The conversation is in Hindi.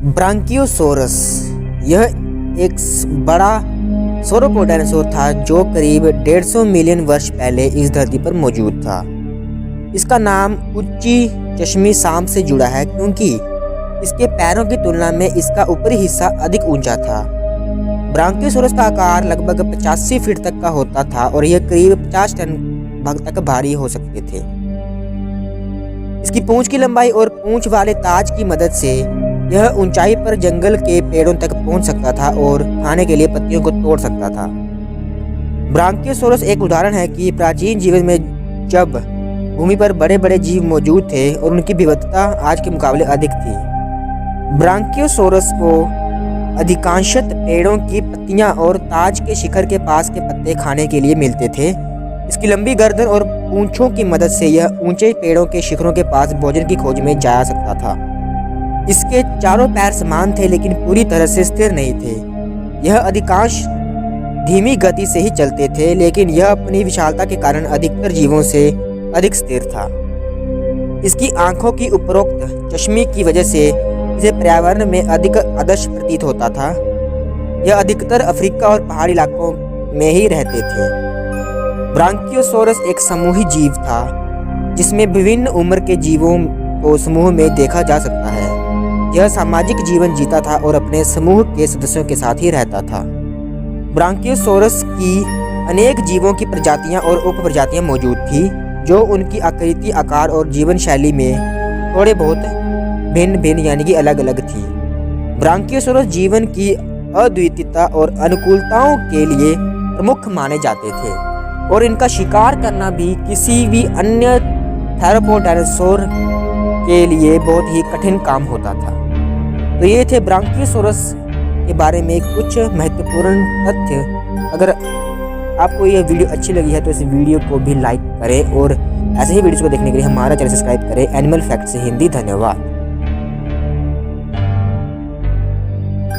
ब्रांकियोसोरस यह एक बड़ा sauropod डायनासोर था जो करीब 150 मिलियन वर्ष पहले इस धरती पर मौजूद था। इसका नाम ऊंची चश्मी सांप से जुड़ा है क्योंकि इसके पैरों की तुलना में इसका ऊपरी हिस्सा अधिक ऊंचा था। ब्रांकियोसोरस का आकार लगभग 85 फीट तक का होता था और यह करीब 50 टन तक भारी हो सकते थे। इसकी पूंछ की लंबाई और पूंछ वाले ताज की मदद से यह ऊंचाई पर जंगल के पेड़ों तक पहुंच सकता था और खाने के लिए पत्तियों को तोड़ सकता था। ब्रांकियोसोरस एक उदाहरण है कि प्राचीन जीवन में जब भूमि पर बड़े बड़े जीव मौजूद थे और उनकी विविधता आज के मुकाबले अधिक थी। ब्रांकियोसोरस को अधिकांशत पेड़ों की पत्तियां और ताज के शिखर के पास के पत्ते खाने के लिए मिलते थे। इसकी लंबी गर्दन और पूंछों की मदद से यह ऊंचे पेड़ों के शिखरों के पास भोजन की खोज में जा सकता था। इसके चारों पैर समान थे लेकिन पूरी तरह से स्थिर नहीं थे। यह अधिकांश धीमी गति से ही चलते थे लेकिन यह अपनी विशालता के कारण अधिकतर जीवों से अधिक स्थिर था। इसकी आंखों की उपरोक्त चश्मी की वजह से इसे पर्यावरण में अधिक आदर्श प्रतीत होता था। यह अधिकतर अफ्रीका और पहाड़ी इलाकों में ही रहते थे। ब्रांकियोसोरस एक समूही जीव था जिसमें विभिन्न उम्र के जीवों को समूह में देखा जा सकता है। यह सामाजिक जीवन जीता था और अपने समूह के सदस्यों के साथ ही रहता था। ब्रांकियोसोरस की अनेक जीवों की प्रजातियां और उप प्रजातियां मौजूद थी जो उनकी आकृति, आकार और जीवन शैली में थोड़े बहुत भिन्न यानी कि अलग अलग थी। ब्रांकियोसोरस जीवन की अद्वितीयता और अनुकूलताओं के लिए प्रमुख माने जाते थे और इनका शिकार करना भी किसी भी अन्य थेरोपोड डायनासोर के लिए बहुत ही कठिन काम होता था। तो ये थे ब्रांकियोसोरस के बारे में कुछ महत्वपूर्ण तथ्य। अगर आपको यह वीडियो अच्छी लगी है तो इस वीडियो को भी लाइक करें और ऐसे ही वीडियोस को देखने के लिए हमारा चैनल सब्सक्राइब करें। Animal facts Hindi. धन्यवाद।